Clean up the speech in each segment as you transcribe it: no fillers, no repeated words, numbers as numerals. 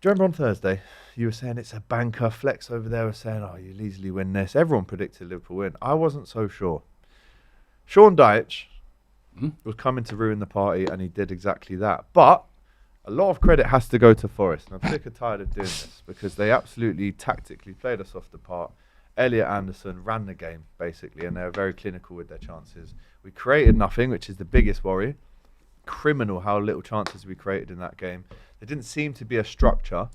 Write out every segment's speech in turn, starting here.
you remember on Thursday, you were saying it's a banker, Flex over there was saying, oh, you'll easily win this. Everyone predicted Liverpool win. I wasn't so sure. Sean Dyche was coming to ruin the party, and he did exactly that. But a lot of credit has to go to Forest, and I'm sick and tired of doing this because they absolutely tactically played us off the park. Elliot Anderson ran the game, basically, and they were very clinical with their chances. We created nothing, which is the biggest worry. Criminal how little chances we created in that game. There didn't seem to be a structure.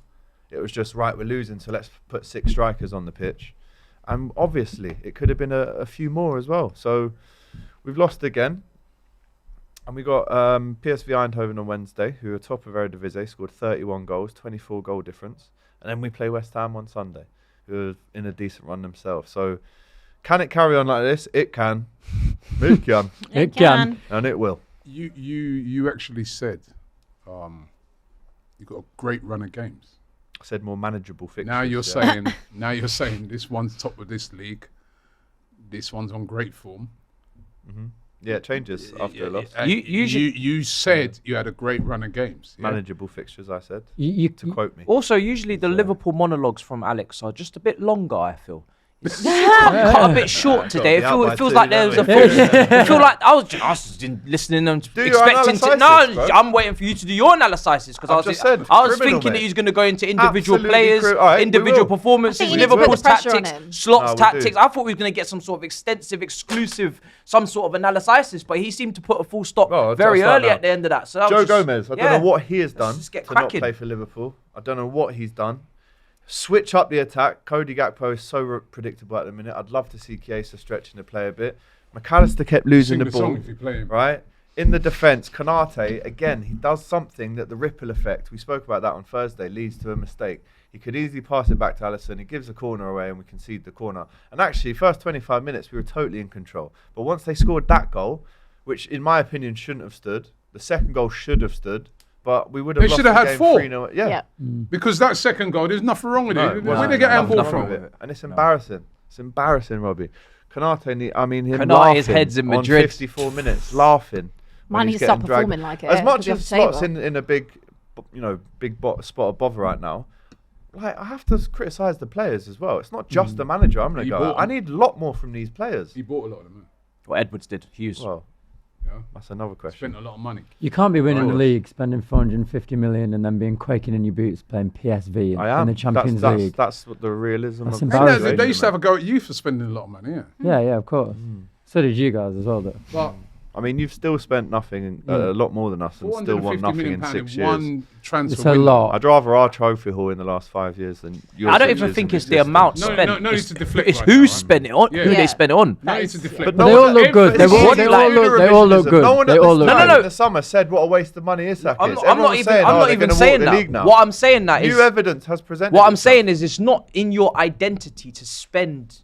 It was just, right, we're losing, so let's put 6 strikers on the pitch. And obviously, it could have been a few more as well. So we've lost again. And we got PSV Eindhoven on Wednesday, who are top of Eredivisie, scored 31 goals, 24 goal difference. And then we play West Ham on Sunday, who are in a decent run themselves. So can it carry on like this? It can. It can. It can. And it will. You actually said you've got a great run of games. I said more manageable fixtures. Now you're saying this one's top of this league. This one's on great form. Mm-hmm. Yeah, it changes after a loss. You said you had a great run of games. Yeah? Manageable fixtures, I said, to quote me. Also, usually the Liverpool monologues from Alex are just a bit longer, I feel. It's cut a bit short today. It feels like there was a I feel like I was just listening and expecting to. No, bro. I'm waiting for you to do your analysis because I was thinking that he's going to go into individual players, individual performances, Liverpool's tactics, Slot's tactics. I thought we were going to get some sort of extensive, exclusive, some sort of analysis, but he seemed to put a full stop very early at the end of that. So Joe Gomez, I don't know what he has done to not play for Liverpool. I don't know what he's done. Switch up the attack. Cody Gakpo is so predictable at the minute. I'd love to see Chiesa stretching the play a bit. McAllister kept losing the ball. Right? In the defence, Konate, again, he does something that the ripple effect, we spoke about that on Thursday, leads to a mistake. He could easily pass it back to Alisson. He gives a corner away and we concede the corner. And actually, first 25 minutes, we were totally in control. But once they scored that goal, which in my opinion shouldn't have stood, the second goal should have stood, but we would have. They should have had 4. Yeah. Because that second goal, there's nothing wrong with it. When they get handball from it, and it's embarrassing. It's embarrassing, Robbie. Konate, I mean, him Konate's head's in Madrid. On 54 minutes, laughing. Man, he's stop performing like it. As much as Slot's in a big, spot of bother right now. Like, I have to criticise the players as well. It's not just the manager. I'm going to go. I need a lot more from these players. He bought a lot of them. What Edwards did, Hughes. Well, that's another question. Spent a lot of money. You can't be winning the league, spending 450 million, and then being quaking in your boots playing PSV in the Champions League. That's what the realism of it. They used to have a go at you for spending a lot of money. Yeah, of course. So did you guys as well, though. But I mean, you've still spent nothing, a lot more than us, and still won nothing in 6 years. One transfer it's a lot. I'd rather our trophy haul in the last 5 years than yours. I don't even think it's the amount spent. No, it's who spent it on, who they spent it on. No need to deflect. But they all look good. They all look good. No one in the summer said what a waste of money is. I'm not even saying that. What I'm saying that is new evidence has presented. What I'm saying is it's not in your identity to spend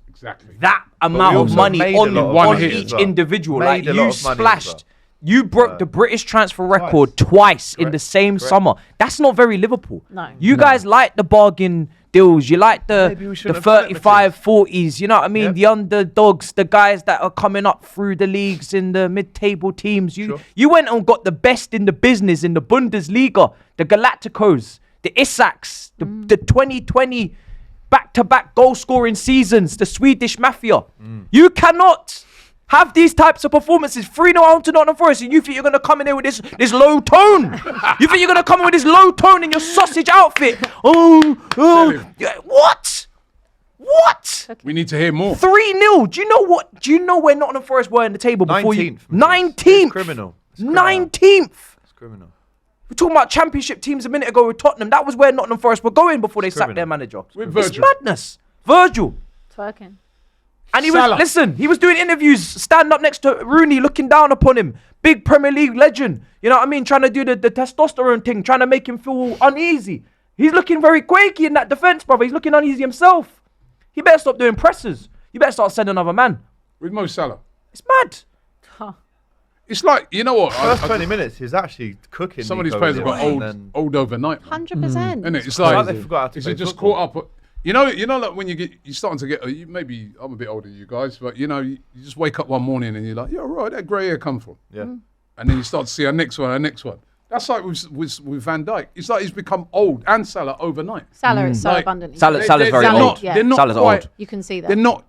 that amount of money on each individual. Like you splashed. You broke the British transfer record twice in the same summer. That's not very Liverpool. No. You guys like the bargain deals. You like the 35, 40s. You know what I mean? The underdogs, the guys that are coming up through the leagues in the mid-table teams. You went and got the best in the business in the Bundesliga, the Galacticos, the Isaks, the 2020 back-to-back goal-scoring seasons, the Swedish Mafia. You cannot have these types of performances. 3-0 out to Nottingham Forest, and you think you're going to come in here with this low tone? You think you're going to come in with this low tone in your sausage outfit? What? We need to hear more. 3-0. Do you know what? Do you know where Nottingham Forest were in the table before 19th. It's criminal. 19th. It's criminal. We're talking about championship teams a minute ago with Tottenham. That was where Nottingham Forest were going before they sacked their manager. It's madness. Virgil. Twerking. And he was doing interviews, standing up next to Rooney, looking down upon him. Big Premier League legend. You know what I mean? Trying to do the testosterone thing, trying to make him feel uneasy. He's looking very quaky in that defence, brother. He's looking uneasy himself. He better stop doing presses. You better start sending another man. With Mo Salah. It's mad. It's like, you know what? First 20 minutes, he's actually cooking. Some of these players have got old overnight. 100%. And it's like, they forgot how to is play it just football. caught up? You know, like when you're starting to get, maybe I'm a bit older than you guys, but you know, you just wake up one morning and you're like, yeah, right, that grey hair come from? Yeah. And then you start to see our next one. That's like with Van Dijk. It's like he's become old, and Salah overnight. Salah is so abundantly. Salah's very old. They're not Salah's quite, old. You can see that. They're not.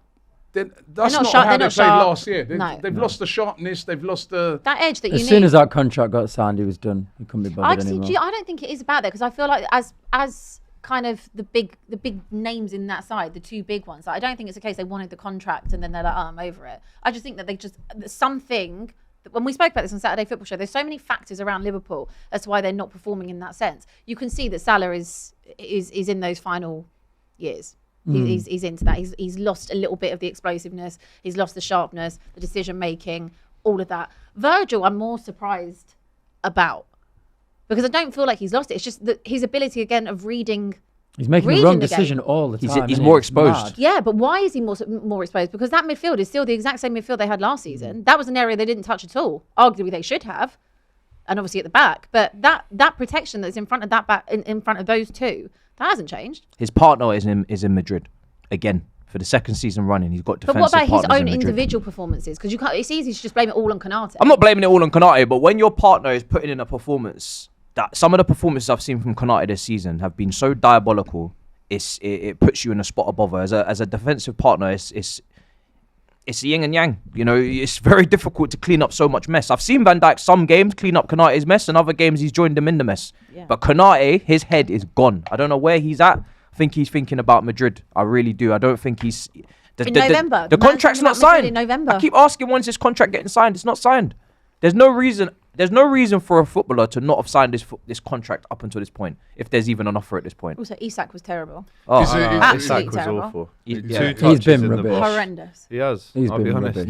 That's not how they played last year. They've lost the sharpness. They've lost the that edge that you need. As soon as that contract got signed, he was done. He couldn't be bothered anymore. I don't think it is about that because I feel like as kind of the big names in that side, the two big ones. Like, I don't think it's a case they wanted the contract and then they're like, oh, I'm over it. I just think that something. When we spoke about this on Saturday Football Show, there's so many factors around Liverpool as to why they're not performing in that sense. You can see that Salah is in those final years. He's into that. He's lost a little bit of the explosiveness. He's lost the sharpness, the decision making, all of that. Virgil, I'm more surprised about because I don't feel like he's lost it. It's just his ability again of reading. He's making the wrong decision all the time. He's more exposed. Yeah, but why is he more exposed? Because that midfield is still the exact same midfield they had last season. That was an area they didn't touch at all. Arguably, they should have, and obviously at the back. But that protection that's in front of that back, in front of those two, that hasn't changed. His partner is in Madrid again for the second season running. He's got defensive. But what about his own in individual performances? Because you can't. It's easy to just blame it all on Konate. I'm not blaming it all on Konate, but when your partner is putting in a performance, that some of the performances I've seen from Konate this season have been so diabolical. It puts you in a spot above her. As a defensive partner, it's yin and yang. You know, it's very difficult to clean up so much mess. I've seen Van Dijk some games clean up Konate's mess, and other games he's joined them in the mess. Yeah. But Konate, his head is gone. I don't know where he's at. I think he's thinking about Madrid. I really do. I don't think he's... In November. The contract's not signed. In November. I keep asking, when's his contract getting signed? It's not signed. There's no reason for a footballer to not have signed this contract up until this point, if there's even an offer at this point. Also, Isak was terrible. Oh, Isak was terrible. awful. He's been rubbish. Horrendous. He has. I'll be honest.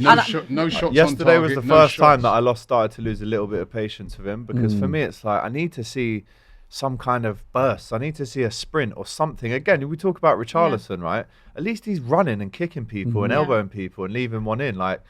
No shots. Yesterday on was target, the first time that I started to lose a little bit of patience with him because for me it's like I need to see some kind of burst. I need to see a sprint or something. Again, we talk about Richarlison, right? At least he's running and kicking people and elbowing people and leaving one in. Like,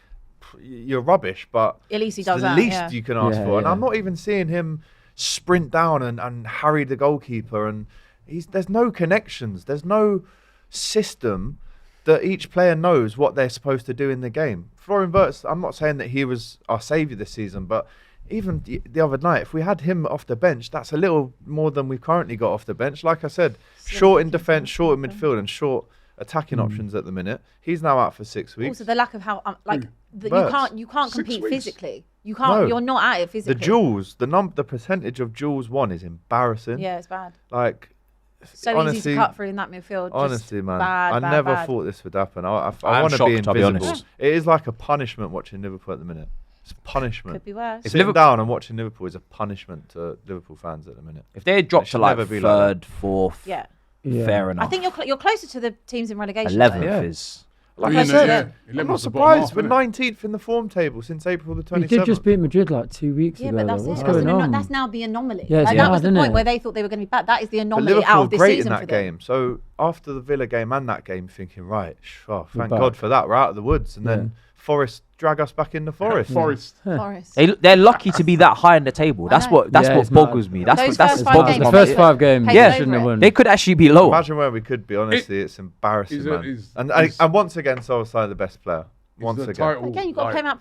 you're rubbish, but at least he does the that, least you can ask for. And I'm not even seeing him sprint down and harry the goalkeeper. And there's no connections. There's no system that each player knows what they're supposed to do in the game. Florian Wirtz, I'm not saying that he was our saviour this season, but even the other night, if we had him off the bench, that's a little more than we've currently got off the bench. Like I said, short in defence, short in midfield, and short attacking options at the minute. He's now out for 6 weeks. Also, the lack of how you can't compete physically. You can't. No. You're not at it physically. The duels, the percentage of duels won is embarrassing. Yeah, it's bad. Like, so honestly, easy to cut through in that midfield. Honestly, man, bad, I never bad. thought this would happen. I am want to be shocked, I'll be invisible. honest. It is like a punishment watching Liverpool at the minute. It's punishment. Could be worse. Sitting down and watching Liverpool is a punishment to Liverpool fans at the minute. If they had dropped to like third, fourth, fair enough. I think you're closer to the teams in relegation. 11th is. Like I said, I'm not surprised. We're 19th in the form table since April the 27th. We did just beat Madrid like 2 weeks ago. Yeah, but that's What's it. going on? That's now the anomaly. Yeah, that was the point where they thought they were going to be bad. That is the anomaly Liverpool out of this great season in that for them. game. So after the Villa game and that game, thinking, right, thank back. God for that. We're out of the woods, and then Forest drag us back in the Forest. Forest. They're lucky to be that high in the table. That's what boggles me. That's boggles me. The first 5 games, yeah, shouldn't have won. They could actually be lower. Imagine where we could be. Honestly, it's embarrassing, man. And once again, Solskjaer the best player. Once again, you've got to play him out.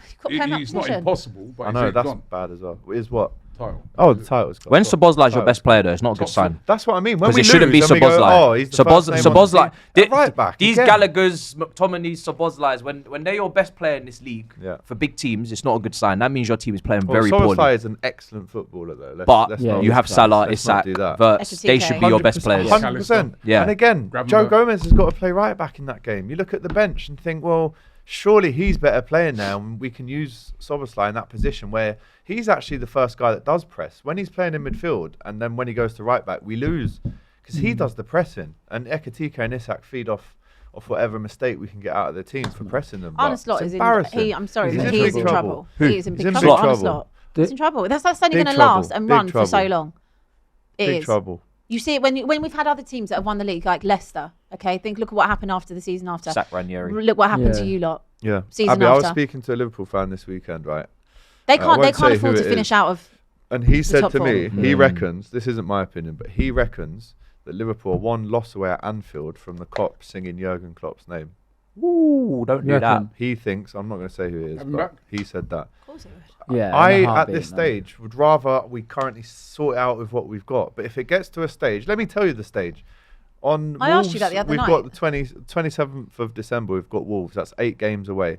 It's not impossible, but I know that's bad as well. Is what? Title. Oh, the title's gone. When Szoboszlai's your best player, though, it's not a good sign. That's what I mean. When we it shouldn't be lose, then we go, Szoboszlai. he's the first name on the team. Right back. These again. Gallagher's, McTominay's, Szoboszlai's, when they're your best player in this league for big teams, it's not a good sign. That means your team is playing very poorly. Szoboszlai is an excellent footballer, though. But you have Salah, Isak, Wirtz. They should be your best players. 100%. Yeah. And again, Joe Gomez has got to play right back in that game. You look at the bench and think, well, surely he's better playing now, and we can use Szoboszlai in that position where he's actually the first guy that does press. When he's playing in midfield, and then when he goes to right back, we lose because he does the pressing, and AGT and Isak feed off whatever mistake we can get out of the team for pressing them. Arne Slot is embarrassing. I'm sorry, but he is in trouble. He is in big trouble. Arne Slot. He's in trouble. That's only going to last and run for so long. Big trouble. You see it when we've had other teams that have won the league, like Leicester. Okay, look at what happened after the season after. Sack Ranieri. Look what happened to you lot. Yeah, season I was after. speaking to a Liverpool fan this weekend, right? They can't afford to finish out of. And he said to me, four. he reckons, this isn't my opinion, but he reckons that Liverpool are 1 loss away at Anfield from the Kop singing Jurgen Klopp's name. Ooh, don't do that. He thinks, I'm not going to say who it is, but he said that. course it would. Yeah. I at this stage would rather we currently sort out with what we've got. But if it gets to a stage, let me tell you the stage. On I Wolves, asked you that the other we've night. got the 27th of December. We've got Wolves. That's 8 games away.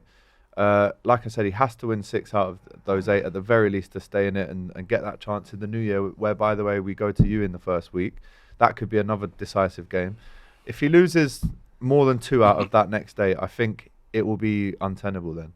Like I said, he has to win 6 out of those 8 at the very least to stay in it and get that chance in the new year. Where, by the way, we go to you in the first week. That could be another decisive game. If he loses more than 2 out of that next day, I think it will be untenable then.